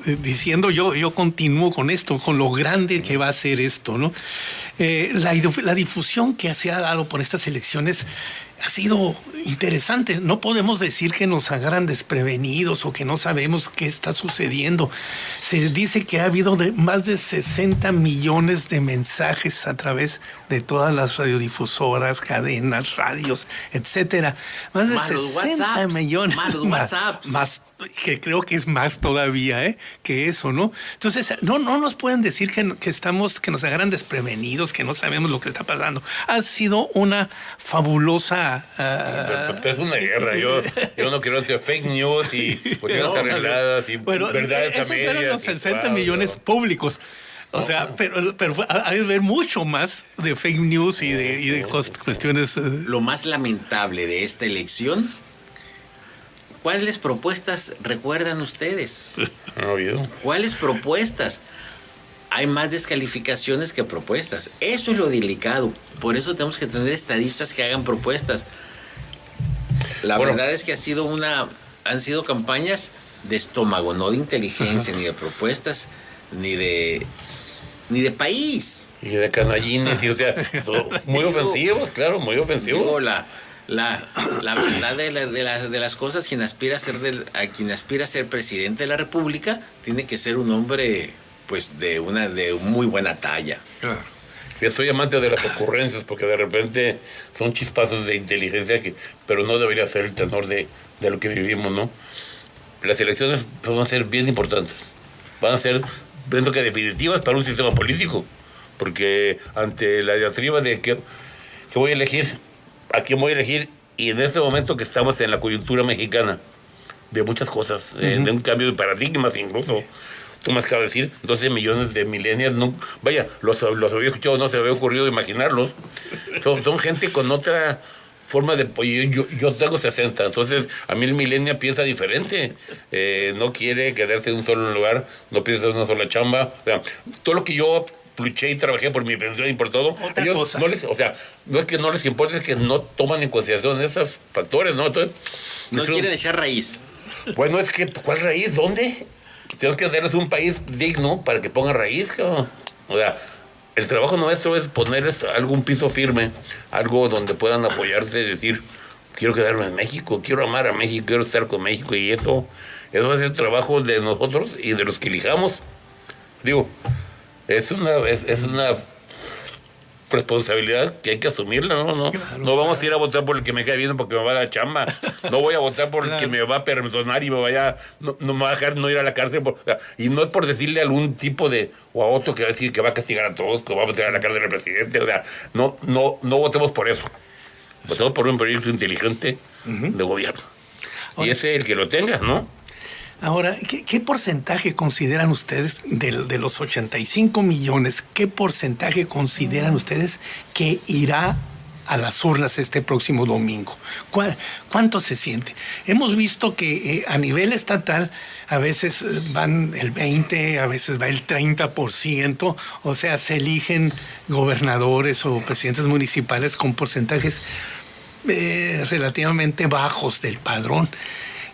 diciendo, yo continúo con esto, con lo grande que va a ser esto, ¿no? La difusión que se ha dado por estas elecciones ha sido interesante. No podemos decir que nos agarran desprevenidos o que no sabemos qué está sucediendo. Se dice que ha habido más de 60 millones de mensajes a través de todas las radiodifusoras, cadenas, radios, etcétera. Más de 60 millones. Más los WhatsApps. Más, que creo que es más todavía, que eso, ¿no? Entonces, no nos pueden decir que nos agarran desprevenidos, que no sabemos lo que está pasando. Ha sido una fabulosa... es una guerra. Yo no quiero hacer fake news y cuestiones arregladas y verdades a medias. Esos fueron los 60 millones públicos. O sea, pero hay que ver mucho más de fake news y de cuestiones... Lo más lamentable de esta elección, ¿cuáles propuestas recuerdan ustedes? No ha habido. ¿Cuáles propuestas? hay más descalificaciones que propuestas. Eso es lo delicado. Por eso tenemos que tener estadistas que hagan propuestas. La verdad es que han sido campañas de estómago, no de inteligencia, ni de propuestas, ni de país. Y de canallines, y, o sea, muy ofensivos, claro, muy ofensivos. Digo, la verdad de las cosas, quien aspira a ser presidente de la República tiene que ser un hombre pues de muy buena talla. Claro. Yo soy amante de las ocurrencias porque de repente son chispazos de inteligencia pero no debería ser el tenor de lo que vivimos, ¿no? Las elecciones van a ser bien importantes. Van a ser, pienso que definitivas para un sistema político. Porque ante la diatriba de que voy a elegir, a quién voy a elegir, y en ese momento que estamos en la coyuntura mexicana, de muchas cosas, de un cambio de paradigmas incluso. Tú me acabas de decir, 12 millones de millennials, no, vaya, los había escuchado, no se me había ocurrido imaginarlos. Son gente con otra forma de... Yo tengo 60, entonces a mí el millennial piensa diferente. No quiere quedarse en un solo lugar, no piensa en una sola chamba. O sea, todo lo que yo luché y trabajé por mi pensión y por todo, ellos no es que no les importe, es que no toman en consideración esos factores, ¿no? Entonces, no quieren echar raíz. Bueno, es que, ¿cuál raíz? ¿Dónde? Tenemos que darles un país digno para que ponga raíz, cabrón. O sea, el trabajo nuestro es ponerles algún piso firme, algo donde puedan apoyarse y decir, quiero quedarme en México, quiero amar a México, quiero estar con México, y eso va a ser el trabajo de nosotros y de los que elijamos. Digo, es una responsabilidad que hay que asumirla, ¿no? No vamos a ir a votar por el que me cae bien porque me va a dar chamba. No voy a votar por el que me va a perdonar y no me va a dejar no ir a la cárcel. Y no es por decirle a algún tipo o a otro que va a decir que va a castigar a todos, que va a meter a la cárcel al presidente. O sea, no votemos por eso. Votemos por un proyecto inteligente de gobierno. Y ese es el que lo tenga, ¿no? Ahora, ¿qué porcentaje consideran ustedes de los 85 millones? ¿Qué porcentaje consideran ustedes que irá a las urnas este próximo domingo? ¿Cuánto se siente? Hemos visto que a nivel estatal a veces van el 20%, a veces va el 30%, o sea, se eligen gobernadores o presidentes municipales con porcentajes relativamente bajos del padrón.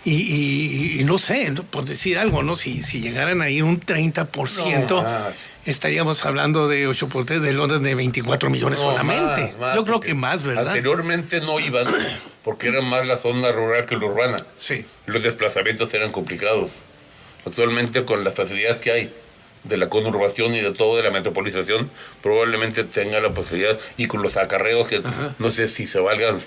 Y no sé, por decir algo, ¿no? Si llegaran a ir un 30%, estaríamos hablando de 8 por 3, del orden de 24 millones solamente. Más, yo creo que más, ¿verdad? Anteriormente no iban, porque era más la zona rural que la urbana. Sí. Los desplazamientos eran complicados. Actualmente, con las facilidades que hay de la conurbación y de todo, de la metropolización, probablemente tenga la posibilidad, y con los acarreos que no sé si se valgan.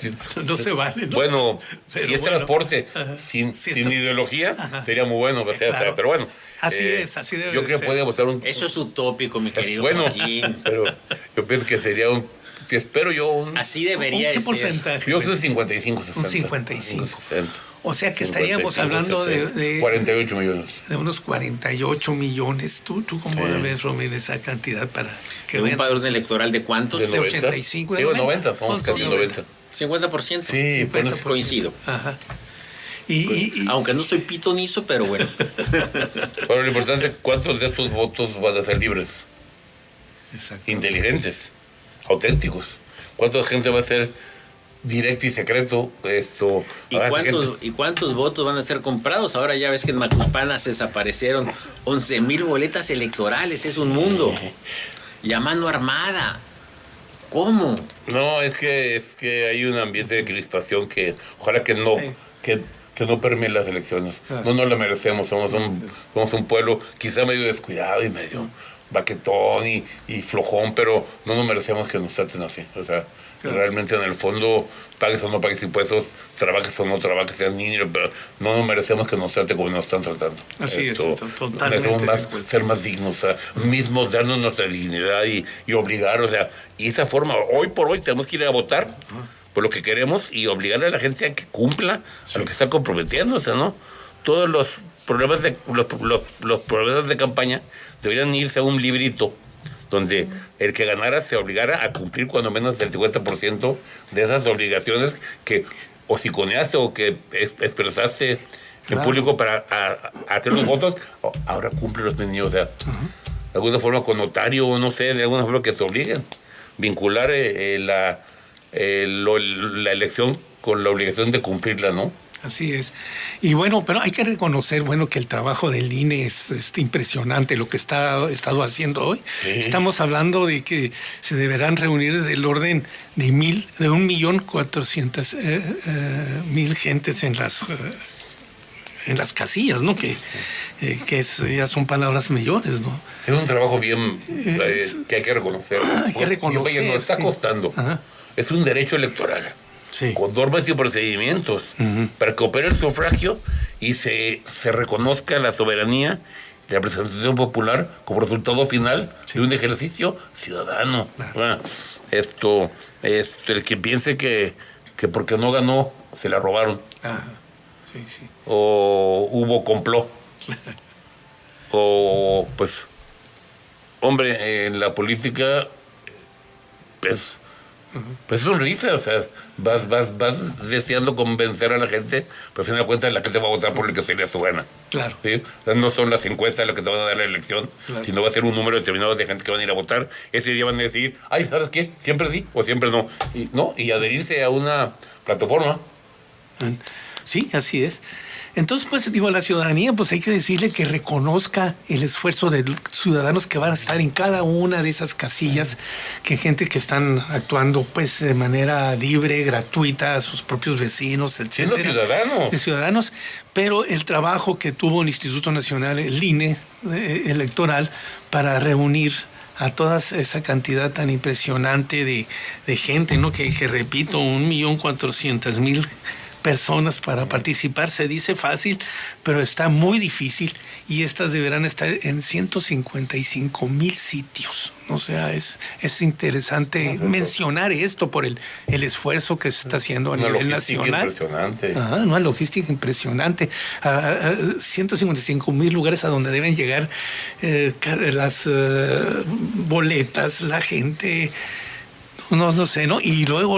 No se vale, ¿no? Bueno, si es transporte sin ideología, sería muy bueno. Claro. Pero bueno. Así debe yo creo que puede votar Eso es utópico, mi querido Joaquín. Pero yo pienso que sería así debería ¿Qué ser. porcentaje? Yo creo 55, 60. Un 55. 60. O sea que estaríamos hablando de 48 millones. De unos 48 millones. ¿Tú cómo la ves, Romero, esa cantidad para que ¿Un padrón electoral de cuántos? De 85, de 90. Somos casi 90. 50%. Sí, 50%. Coincido. Ajá. Aunque no soy pitonizo, pero bueno. Pero lo importante es cuántos de estos votos van a ser libres, inteligentes, auténticos. ¿Cuánta gente va a ser directo y secreto? ¿Y cuántos votos van a ser comprados? Ahora ya ves que en Macuspana se desaparecieron 11,000 boletas electorales. Es un mundo. Y a mano armada. ¿Cómo? No, es que hay un ambiente de crispación que ojalá que no, que no permee las elecciones. No nos la merecemos. Somos un pueblo quizá medio descuidado y medio baquetón y flojón, pero no nos merecemos que nos traten así. O sea, realmente en el fondo, pagues o no pagues impuestos, trabajes o no trabajes, seas niño, pero no nos merecemos que nos trate como nos están tratando. Así es, totalmente. Merecemos ser más dignos, o sea, mismos darnos nuestra dignidad y obligar, o sea, y esa forma, hoy por hoy tenemos que ir a votar por lo que queremos y obligarle a la gente a que cumpla a lo que está comprometiéndose, ¿no? Todos los problemas los problemas de campaña deberían irse a un librito donde el que ganara se obligara a cumplir cuando menos el 50% de esas obligaciones que o siconeaste o que expresaste en público para hacer los votos. Ahora cumple los niños, o sea, alguna forma con notario, no sé, de alguna forma que te obliguen. Vincular la elección con la obligación de cumplirla, ¿no? Así es. Y bueno, pero hay que reconocer, bueno, que el trabajo del INE es impresionante lo que ha estado haciendo hoy. Sí. Estamos hablando de que se deberán reunir del orden de 1.400.000 gentes en las casillas, ¿no? Que ya son palabras millones, ¿no? Es un trabajo bien que hay que reconocer. Hay que reconocer. Nos está costando. Ajá. Es un derecho electoral. Sí. Con normas y procedimientos para que opere el sufragio y se reconozca la soberanía y la representación popular como resultado final de un ejercicio ciudadano. Claro. El que piense que porque no ganó se la robaron. Sí, sí. O hubo complot. O pues, hombre, en la política pues es un rifle, o sea, vas deseando convencer a la gente, pero al final de cuentas la gente va a votar por lo que se le dé su gana. Claro. ¿Sí? O sea, no son las encuestas las que te van a dar la elección, Claro. sino va a ser un número determinado de gente que van a ir a votar. Ese día van a decir, ay, ¿sabes qué? Siempre sí o siempre no. Y adherirse a una plataforma. Sí, así es. Entonces, pues digo, a la ciudadanía, pues hay que decirle que reconozca el esfuerzo de los ciudadanos que van a estar en cada una de esas casillas, que gente que están actuando pues de manera libre, gratuita, a sus propios vecinos, etcétera. Siendo ciudadanos. De ciudadanos, pero el trabajo que tuvo el Instituto Nacional, el INE electoral, para reunir a toda esa cantidad tan impresionante de gente, ¿no? Que repito, 1.400.000 personas para participar. Se dice fácil, pero está muy difícil, y estas deberán estar en 155,000 sitios. O sea, es interesante mencionar esto por el esfuerzo que se está haciendo a nivel nacional. Impresionante. Una logística impresionante. 155,000 lugares a donde deben llegar las boletas, la gente. No sé, ¿no? Y luego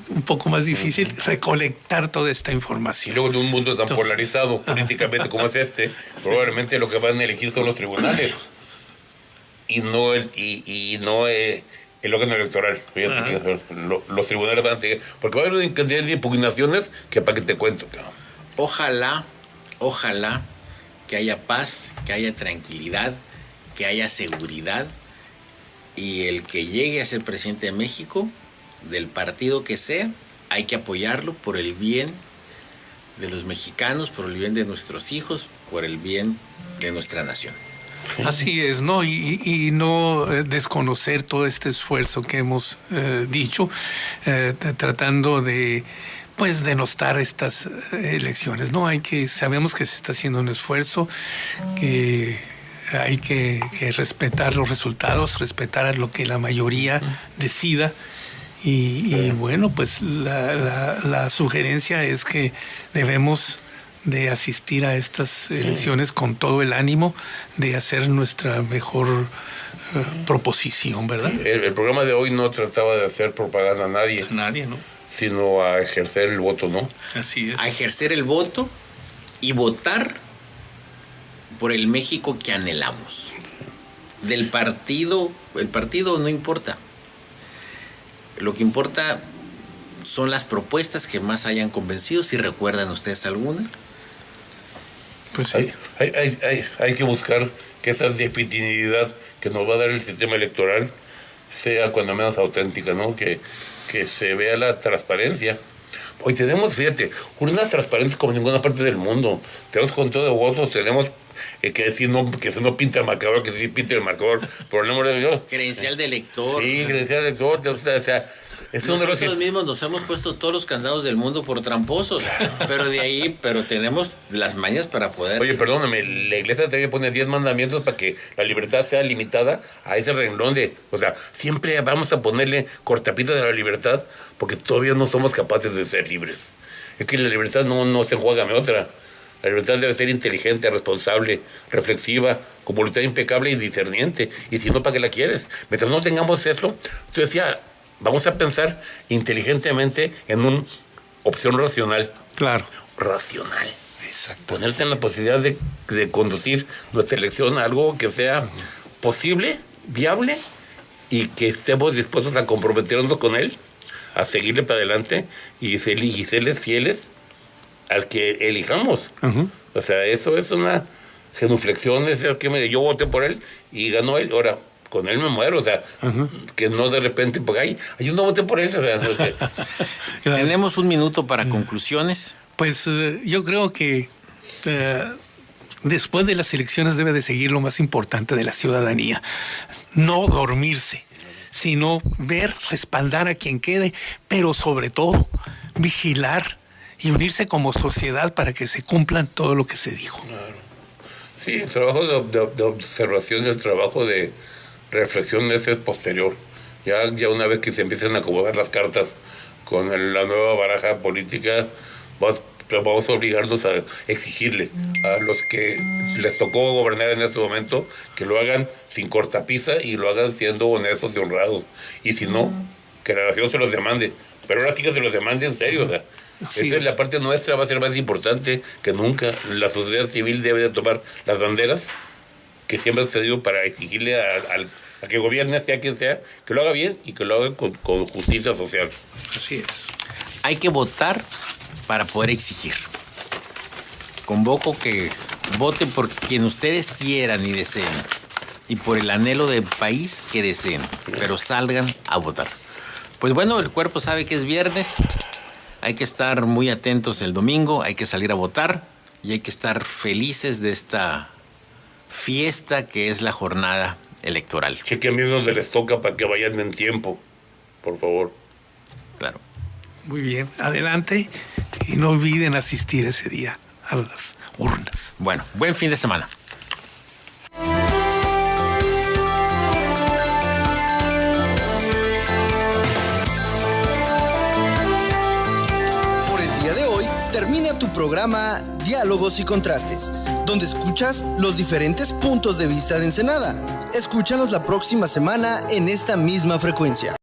un poco más difícil, recolectar toda esta Y información. luego de un mundo tan polarizado políticamente como es probablemente lo que van a elegir son los tribunales y no el órgano electoral. Fíjate, los tribunales van a tener, porque va a haber una cantidad de impugnaciones que para qué te cuento. Ojalá que haya paz, que haya tranquilidad, que haya seguridad, y el que llegue a ser presidente de México, del partido que sea, hay que apoyarlo por el bien de los mexicanos, por el bien de nuestros hijos, por el bien de nuestra nación. Así es, ¿no? Y no desconocer todo este esfuerzo que hemos dicho, tratando de denostar estas elecciones, ¿no? Sabemos que se está haciendo un esfuerzo, que hay que respetar los resultados, respetar lo que la mayoría decida. Y bueno, pues la sugerencia es que debemos de asistir a estas elecciones con todo el ánimo de hacer nuestra mejor proposición, ¿verdad? El programa de hoy no trataba de hacer propaganda a nadie. Nadie, ¿no? Sino a ejercer el voto, ¿no? Así es. A ejercer el voto y votar por el México que anhelamos. El partido no importa. Lo que importa son las propuestas que más hayan convencido. Si recuerdan ustedes alguna. Pues sí. Hay que buscar que esa definitividad que nos va a dar el sistema electoral sea cuando menos auténtica, ¿no? Que se vea la transparencia. Hoy tenemos, fíjate, unas transparencias como en ninguna parte del mundo. Tenemos conteo de votos, tenemos que si no pinta el marcador, que si pinta el marcador, por el nombre de Dios. Credencial de elector. Sí, credencial de elector, o sea, nosotros mismos nos hemos puesto todos los candados del mundo por tramposos, pero tenemos las mañas para poder. Oye, perdóname, la iglesia te pone 10 mandamientos para que la libertad sea limitada a ese renglón o sea, siempre vamos a ponerle cortapitas de la libertad porque todavía no somos capaces de ser libres. Es que la libertad no se enjuágame otra. La libertad debe ser inteligente, responsable, reflexiva, con voluntad impecable y discerniente. Y si no, ¿para qué la quieres? Mientras no tengamos eso, yo decía, vamos a pensar inteligentemente en una opción racional. Claro. Racional. Exacto. Ponerse en la posibilidad de conducir nuestra elección a algo que sea posible, viable, y que estemos dispuestos a comprometernos con él, a seguirle para adelante y serles fieles al que elijamos. Uh-huh. O sea, eso es una genuflexión, yo voté por él y ganó él, ahora con él me muero, o sea, uh-huh. Que no de repente, porque yo no voté por él. O sea, no es que... Tenemos un minuto para conclusiones. Pues yo creo que después de las elecciones debe de seguir lo más importante de la ciudadanía, no dormirse, sino ver, respaldar a quien quede, pero sobre todo vigilar y unirse como sociedad para que se cumplan todo lo que se dijo. Claro. Sí, el trabajo de observación y el trabajo de reflexión ese es posterior. Ya una vez que se empiezan a acomodar las cartas con la nueva baraja política, vamos a obligarnos a exigirle a los que les tocó gobernar en este momento que lo hagan sin cortapisa y lo hagan siendo honestos y honrados. Y si no, que la nación se los demande. Pero ahora sí que se los demande en serio. O sea, esa es la parte nuestra, va a ser más importante que nunca. La sociedad civil debe de tomar las banderas que siempre han cedido para exigirle a que gobierne, sea quien sea, que lo haga bien y que lo haga con justicia social. Así es. Hay que votar para poder exigir. Convoco que voten por quien ustedes quieran y deseen y por el anhelo del país que deseen, pero salgan a votar. Pues bueno, el cuerpo sabe que es viernes, hay que estar muy atentos el domingo, hay que salir a votar y hay que estar felices de esta fiesta que es la jornada electoral. Chequen bien donde les toca para que vayan en tiempo, por favor. Claro. Muy bien, adelante y no olviden asistir ese día a las urnas. Bueno, buen fin de semana. Por el día de hoy termina tu programa Diálogos y Contrastes, donde escuchas los diferentes puntos de vista de Ensenada. Escúchanos la próxima semana en esta misma frecuencia.